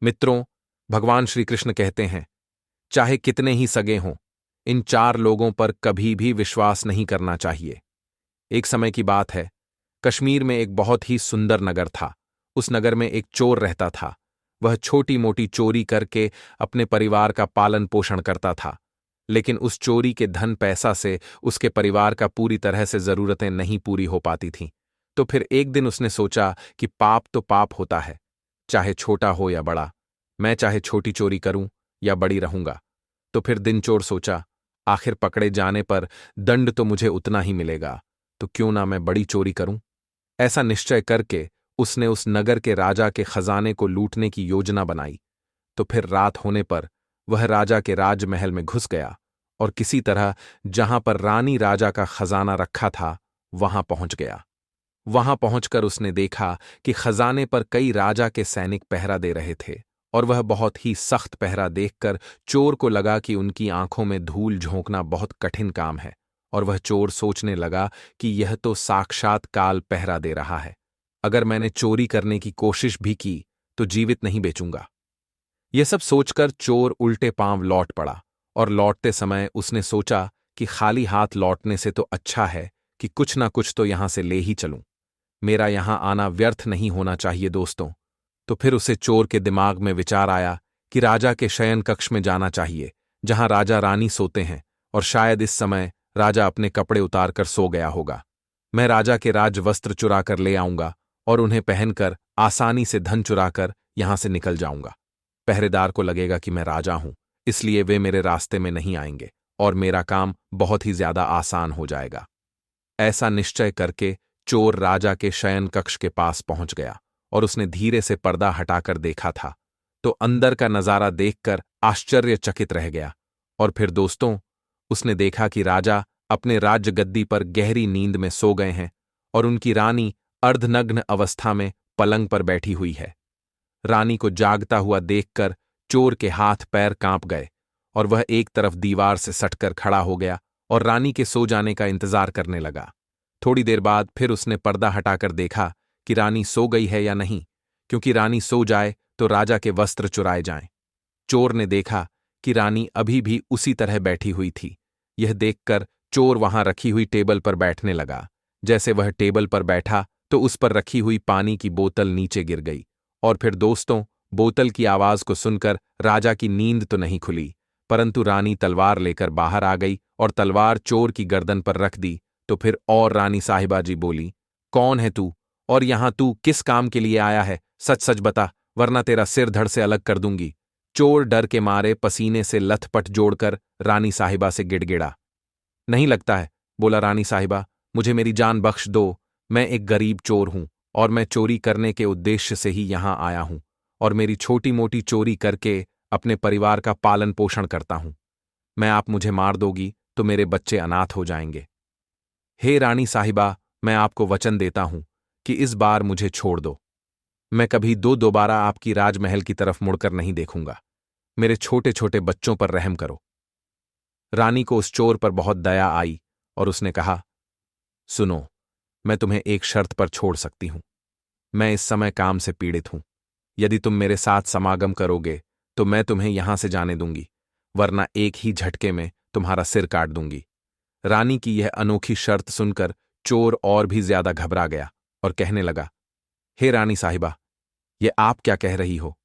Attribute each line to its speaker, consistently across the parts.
Speaker 1: मित्रों, भगवान श्री कृष्ण कहते हैं, चाहे कितने ही सगे हों, इन चार लोगों पर कभी भी विश्वास नहीं करना चाहिए। एक समय की बात है, कश्मीर में एक बहुत ही सुंदर नगर था। उस नगर में एक चोर रहता था। वह छोटी मोटी चोरी करके अपने परिवार का पालन पोषण करता था, लेकिन उस चोरी के धन पैसा से उसके परिवार का पूरी तरह से जरूरतें नहीं पूरी हो पाती थीं। तो फिर एक दिन उसने सोचा कि पाप तो पाप होता है, चाहे छोटा हो या बड़ा। मैं चाहे छोटी चोरी करूं या बड़ी रहूंगा। तो फिर दिन चोर सोचा, आखिर पकड़े जाने पर दंड तो मुझे उतना ही मिलेगा, तो क्यों ना मैं बड़ी चोरी करूं। ऐसा निश्चय करके उसने उस नगर के राजा के खजाने को लूटने की योजना बनाई। तो फिर रात होने पर वह राजा के राजमहल में घुस गया और किसी तरह जहां पर रानी राजा का खजाना रखा था वहां पहुंच गया। वहां पहुंचकर उसने देखा कि खजाने पर कई राजा के सैनिक पहरा दे रहे थे, और वह बहुत ही सख्त पहरा देखकर चोर को लगा कि उनकी आंखों में धूल झोंकना बहुत कठिन काम है, और वह चोर सोचने लगा कि यह तो साक्षात काल पहरा दे रहा है। अगर मैंने चोरी करने की कोशिश भी की तो जीवित नहीं बेचूंगा। यह सब सोचकर चोर उल्टे पांव लौट पड़ा, और लौटते समय उसने सोचा कि खाली हाथ लौटने से तो अच्छा है कि कुछ ना कुछ तो यहां से ले ही चलूं। मेरा यहां आना व्यर्थ नहीं होना चाहिए दोस्तों। तो फिर उसे चोर के दिमाग में विचार आया कि राजा के शयन कक्ष में जाना चाहिए, जहां राजा रानी सोते हैं, और शायद इस समय राजा अपने कपड़े उतारकर सो गया होगा। मैं राजा के राजवस्त्र चुरा कर ले आऊंगा और उन्हें पहनकर आसानी से धन चुराकर यहां से निकल जाऊंगा। पहरेदार को लगेगा कि मैं राजा हूं, इसलिए वे मेरे रास्ते में नहीं आएंगे और मेरा काम बहुत ही ज्यादा आसान हो जाएगा। ऐसा निश्चय करके चोर राजा के शयन कक्ष के पास पहुंच गया, और उसने धीरे से पर्दा हटाकर देखा था तो अंदर का नजारा देखकर आश्चर्यचकित रह गया। और फिर दोस्तों, उसने देखा कि राजा अपने राज्य गद्दी पर गहरी नींद में सो गए हैं, और उनकी रानी अर्धनग्न अवस्था में पलंग पर बैठी हुई है। रानी को जागता हुआ देखकर चोर के हाथ पैर कांप गए, और वह एक तरफ दीवार से सटकर खड़ा हो गया और रानी के सो जाने का इंतजार करने लगा। थोड़ी देर बाद फिर उसने पर्दा हटाकर देखा कि रानी सो गई है या नहीं, क्योंकि रानी सो जाए तो राजा के वस्त्र चुराए जाएं। चोर ने देखा कि रानी अभी भी उसी तरह बैठी हुई थी। यह देखकर चोर वहां रखी हुई टेबल पर बैठने लगा। जैसे वह टेबल पर बैठा तो उस पर रखी हुई पानी की बोतल नीचे गिर गई, और फिर दोस्तों, बोतल की आवाज को सुनकर राजा की नींद तो नहीं खुली, परंतु रानी तलवार लेकर बाहर आ गई और तलवार चोर की गर्दन पर रख दी। तो फिर और रानी साहिबा जी बोली, कौन है तू, और यहां तू किस काम के लिए आया है? सच सच बता, वरना तेरा सिर धड़ से अलग कर दूंगी। चोर डर के मारे पसीने से लथपथ जोड़कर रानी साहिबा से गिड़गिड़ा। नहीं लगता है, बोला रानी साहिबा, मुझे मेरी जान बख्श दो। मैं एक गरीब चोर हूं, और मैं चोरी करने के उद्देश्य से ही यहां आया हूं, और मेरी छोटी मोटी चोरी करके अपने परिवार का पालन पोषण करता हूं। मैं आप मुझे मार दोगी तो मेरे बच्चे अनाथ हो जाएंगे। हे रानी साहिबा, मैं आपको वचन देता हूं कि इस बार मुझे छोड़ दो। मैं कभी दोबारा आपकी राजमहल की तरफ मुड़कर नहीं देखूंगा। मेरे छोटे छोटे बच्चों पर रहम करो। रानी को उस चोर पर बहुत दया आई, और उसने कहा, सुनो, मैं तुम्हें एक शर्त पर छोड़ सकती हूं। मैं इस समय काम से पीड़ित हूं। यदि तुम मेरे साथ समागम करोगे तो मैं तुम्हें यहां से जाने दूंगी, वरना एक ही झटके में तुम्हारा सिर काट दूंगी। रानी की यह अनोखी शर्त सुनकर चोर और भी ज्यादा घबरा गया और कहने लगा, हे रानी साहिबा, ये आप क्या कह रही हो?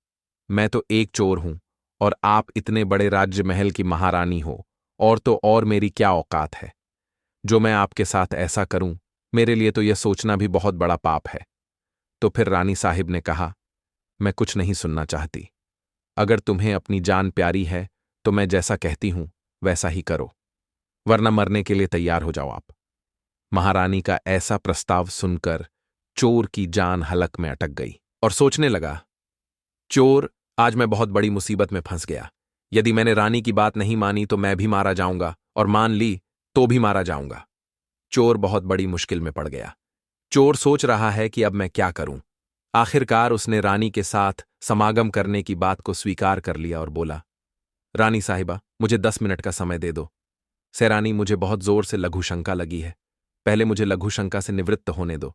Speaker 1: मैं तो एक चोर हूं, और आप इतने बड़े राज्य महल की महारानी हो, और तो और मेरी क्या औकात है? जो मैं आपके साथ ऐसा करूं, मेरे लिए तो यह सोचना भी बहुत बड़ा पाप है। तो फिर रानी साहिब ने कहा, मैं कुछ नहीं सुनना चाहती। अगर तुम्हें अपनी जान प्यारी है तो मैं जैसा कहती हूं वैसा ही करो, वरना मरने के लिए तैयार हो जाओ आप। महारानी का ऐसा प्रस्ताव सुनकर चोर की जान हलक में अटक गई और सोचने लगा, चोर, आज मैं बहुत बड़ी मुसीबत में फंस गया। यदि मैंने रानी की बात नहीं मानी तो मैं भी मारा जाऊंगा, और मान ली तो भी मारा जाऊंगा। चोर बहुत बड़ी मुश्किल में पड़ गया। चोर सोच रहा है कि अब मैं क्या करूं। आखिरकार उसने रानी के साथ समागम करने की बात को स्वीकार कर लिया और बोला, रानी साहिबा, मुझे 10 मिनट का समय दे दो। सैरानी, मुझे बहुत जोर से लघु शंका लगी है। पहले मुझे लघु शंका से निवृत्त होने दो,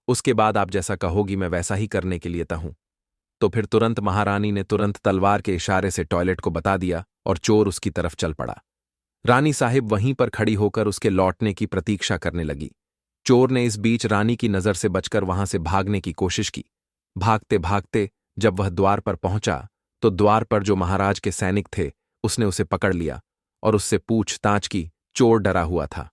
Speaker 1: उसके बाद आप जैसा कहोगी मैं वैसा ही करने के लिए तहूं। तो फिर तुरंत महारानी ने तुरंत तलवार के इशारे से टॉयलेट को बता दिया और चोर उसकी तरफ चल पड़ा। रानी साहिब वहीं पर खड़ी होकर उसके लौटने की प्रतीक्षा करने लगी। चोर ने इस बीच रानी की नजर से बचकर वहां से भागने की कोशिश की। भागते भागते जब वह द्वार पर पहुंचा तो द्वार पर जो महाराज के सैनिक थे उसने उसे पकड़ लिया और उससे पूछताछ की। चोर डरा हुआ था।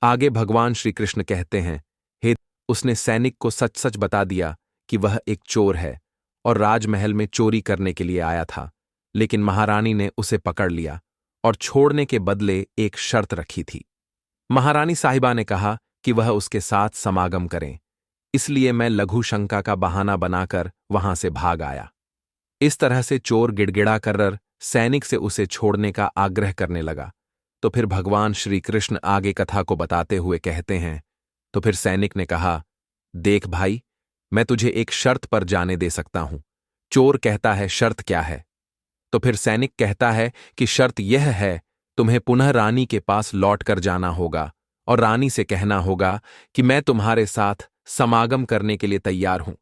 Speaker 1: आगे भगवान श्री कृष्ण कहते हैं, हे, उसने सैनिक को सच सच बता दिया कि वह एक चोर है और राजमहल में चोरी करने के लिए आया था, लेकिन महारानी ने उसे पकड़ लिया और छोड़ने के बदले एक शर्त रखी थी। महारानी साहिबा ने कहा कि वह उसके साथ समागम करें, इसलिए मैं लघु शंका का बहाना बनाकर वहां से भाग आया। इस तरह से चोर गिड़गिड़ा कर सैनिक से उसे छोड़ने का आग्रह करने लगा। तो फिर भगवान श्री कृष्ण आगे कथा को बताते हुए कहते हैं, तो फिर सैनिक ने कहा, देख भाई, मैं तुझे एक शर्त पर जाने दे सकता हूं। चोर कहता है, शर्त क्या है? तो फिर सैनिक कहता है कि शर्त यह है, तुम्हें पुनः रानी के पास लौट कर जाना होगा और रानी से कहना होगा कि मैं तुम्हारे साथ समागम करने के लिए तैयार हूं,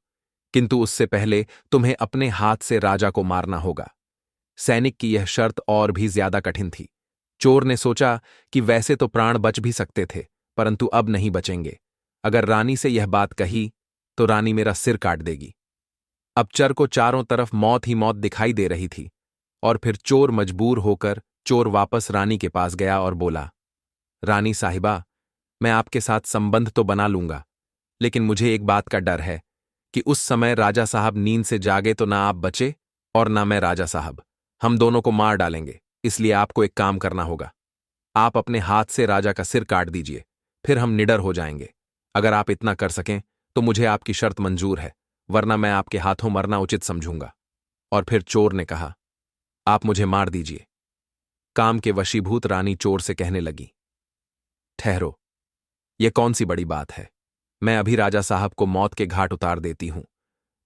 Speaker 1: किंतु उससे पहले तुम्हें अपने हाथ से राजा को मारना होगा। सैनिक की यह शर्त और भी ज्यादा कठिन थी। चोर ने सोचा कि वैसे तो प्राण बच भी सकते थे, परंतु अब नहीं बचेंगे। अगर रानी से यह बात कही तो रानी मेरा सिर काट देगी। अब चर को चारों तरफ मौत ही मौत दिखाई दे रही थी और फिर चोर मजबूर होकर चोर वापस रानी के पास गया और बोला, रानी साहिबा, मैं आपके साथ संबंध तो बना लूंगा, लेकिन मुझे एक बात का डर है कि उस समय राजा साहब नींद से जागे तो ना आप बचे और ना मैं राजा साहब, हम दोनों को मार डालेंगे। इसलिए आपको एक काम करना होगा। आप अपने हाथ से राजा का सिर काट दीजिए, फिर हम निडर हो जाएंगे। अगर आप इतना कर सकें तो मुझे आपकी शर्त मंजूर है, वरना मैं आपके हाथों मरना उचित समझूंगा। और फिर चोर ने कहा, आप मुझे मार दीजिए। काम के वशीभूत रानी चोर से कहने लगी, ठहरो, यह कौन सी बड़ी बात है, मैं अभी राजा साहब को मौत के घाट उतार देती हूं।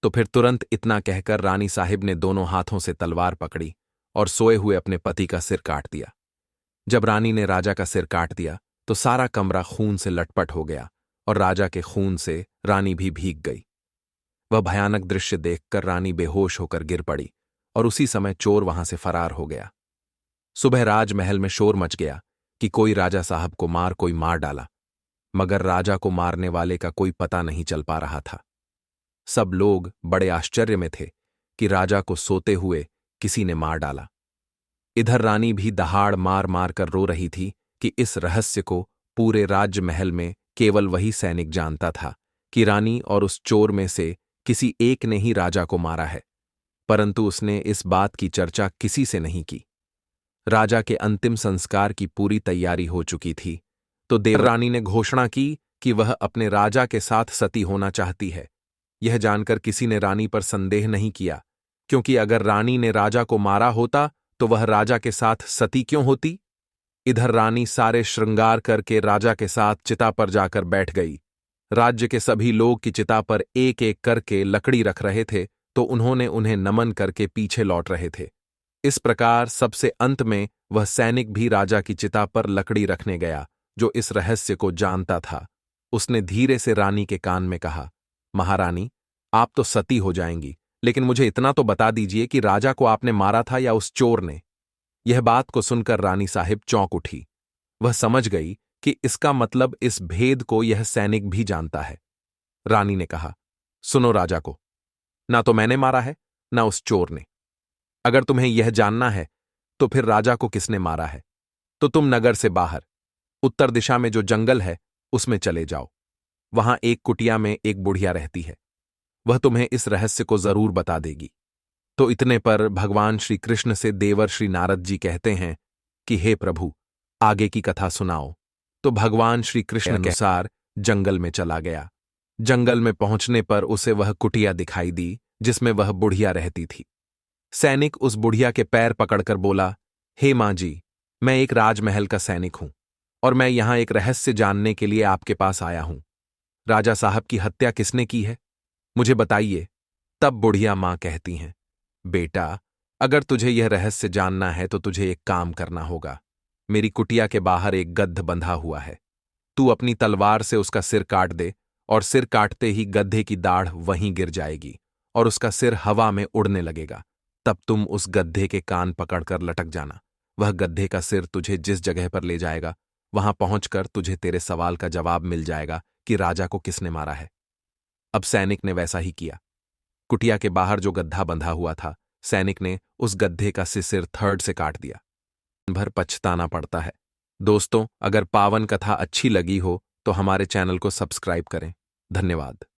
Speaker 1: तो फिर तुरंत इतना कहकर रानी साहिब ने दोनों हाथों से तलवार पकड़ी और सोए हुए अपने पति का सिर काट दिया। जब रानी ने राजा का सिर काट दिया तो सारा कमरा खून से लटपट हो गया और राजा के खून से रानी भी भीग गई। वह भयानक दृश्य देखकर रानी बेहोश होकर गिर पड़ी और उसी समय चोर वहां से फरार हो गया। सुबह राजमहल में शोर मच गया कि कोई राजा साहब को कोई मार डाला, मगर राजा को मारने वाले का कोई पता नहीं चल पा रहा था। सब लोग बड़े आश्चर्य में थे कि राजा को सोते हुए किसी ने मार डाला। इधर रानी भी दहाड़ मार मार कर रो रही थी कि इस रहस्य को पूरे राजमहल में केवल वही सैनिक जानता था कि रानी और उस चोर में से किसी एक ने ही राजा को मारा है, परंतु उसने इस बात की चर्चा किसी से नहीं की। राजा के अंतिम संस्कार की पूरी तैयारी हो चुकी थी तो देवरानी ने घोषणा की कि वह अपने राजा के साथ सती होना चाहती है। यह जानकर किसी ने रानी पर संदेह नहीं किया, क्योंकि अगर रानी ने राजा को मारा होता तो वह राजा के साथ सती क्यों होती। इधर रानी सारे श्रृंगार करके राजा के साथ चिता पर जाकर बैठ गई। राज्य के सभी लोग की चिता पर एक एक करके लकड़ी रख रहे थे तो उन्होंने उन्हें नमन करके पीछे लौट रहे थे। इस प्रकार सबसे अंत में वह सैनिक भी राजा की चिता पर लकड़ी रखने गया जो इस रहस्य को जानता था। उसने धीरे से रानी के कान में कहा, महारानी, आप तो सती हो जाएंगी, लेकिन मुझे इतना तो बता दीजिए कि राजा को आपने मारा था या उस चोर ने। यह बात को सुनकर रानी साहिब चौंक उठी। वह समझ गई कि इसका मतलब इस भेद को यह सैनिक भी जानता है। रानी ने कहा, सुनो राजा को, ना तो मैंने मारा है ना उस चोर ने। अगर तुम्हें यह जानना है तो फिर राजा को किसने मारा है तो तुम नगर से बाहर उत्तर दिशा में जो जंगल है उसमें चले जाओ। वहां एक कुटिया में एक बुढ़िया रहती है, वह तुम्हें इस रहस्य को जरूर बता देगी। तो इतने पर भगवान श्री कृष्ण से देवर श्री नारद जी कहते हैं कि हे प्रभु, आगे की कथा सुनाओ। तो भगवान श्री कृष्ण के अनुसार जंगल में चला गया। जंगल में पहुंचने पर उसे वह कुटिया दिखाई दी जिसमें वह बुढ़िया रहती थी। सैनिक उस बुढ़िया के पैर पकड़कर बोला, हे मां जी, मैं एक राजमहल का सैनिक हूं और मैं यहां एक रहस्य जानने के लिए आपके पास आया हूं। राजा साहब की हत्या किसने की है, मुझे बताइए। तब बुढ़िया मां कहती हैं, बेटा, अगर तुझे यह रहस्य जानना है तो तुझे एक काम करना होगा। मेरी कुटिया के बाहर एक गद्ध बंधा हुआ है, तू अपनी तलवार से उसका सिर काट दे और सिर काटते ही गद्धे की दाढ़ वहीं गिर जाएगी और उसका सिर हवा में उड़ने लगेगा। तब तुम उस गधे के कान पकड़कर लटक जाना। वह गधे का सिर तुझे जिस जगह पर ले जाएगा, वहां पहुंचकर तुझे तेरे सवाल का जवाब मिल जाएगा कि राजा को किसने मारा है। अब सैनिक ने वैसा ही किया। कुटिया के बाहर जो गड्ढा बंधा हुआ था, सैनिक ने उस गड्ढे का सिर थर्ड से काट दिया। भर पछताना पड़ता है। दोस्तों, अगर पावन कथा अच्छी लगी हो तो हमारे चैनल को सब्सक्राइब करें। धन्यवाद।